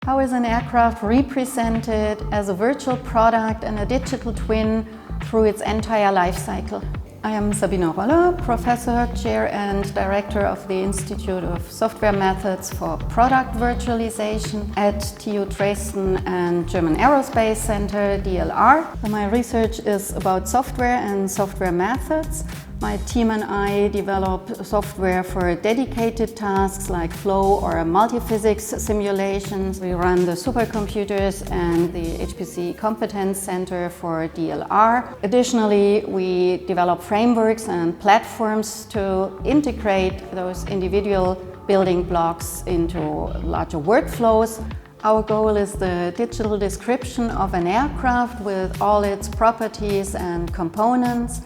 How is an aircraft represented as a virtual product and a digital twin through its entire life cycle? I am Sabine Roller, Professor, Chair and Director of the Institute of Software Methods for Product Virtualization at TU Dresden and German Aerospace Center, DLR. My research is about software and software methods. My team and I develop software for dedicated tasks like flow or multiphysics simulations. We run the supercomputers and the HPC Competence Center for DLR. Additionally, we develop frameworks and platforms to integrate those individual building blocks into larger workflows. Our goal is the digital description of an aircraft with all its properties and components,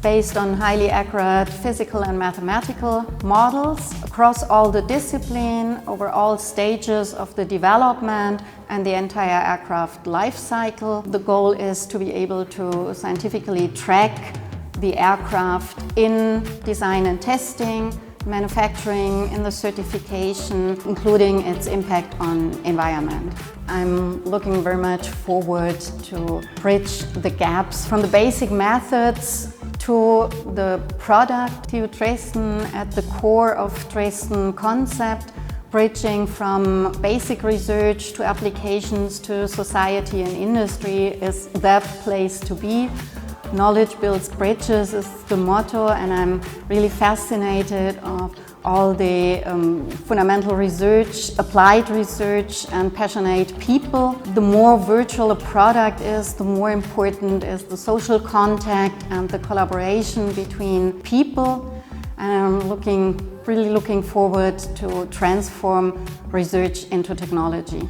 based on highly accurate physical and mathematical models across all the discipline, over all stages of the development and the entire aircraft life cycle. The goal is to be able to scientifically track the aircraft in design and testing, manufacturing, in the certification, including its impact on environment. I'm looking very much forward to bridge the gaps from the basic methods to the product. TU Dresden at the core of Dresden concept, bridging from basic research to applications to society and industry is that place to be. Knowledge builds bridges is the motto, and I'm really fascinated of all the fundamental research, applied research and passionate people. The more virtual a product is, the more important is the social contact and the collaboration between people. And I'm really looking forward to transform research into technology.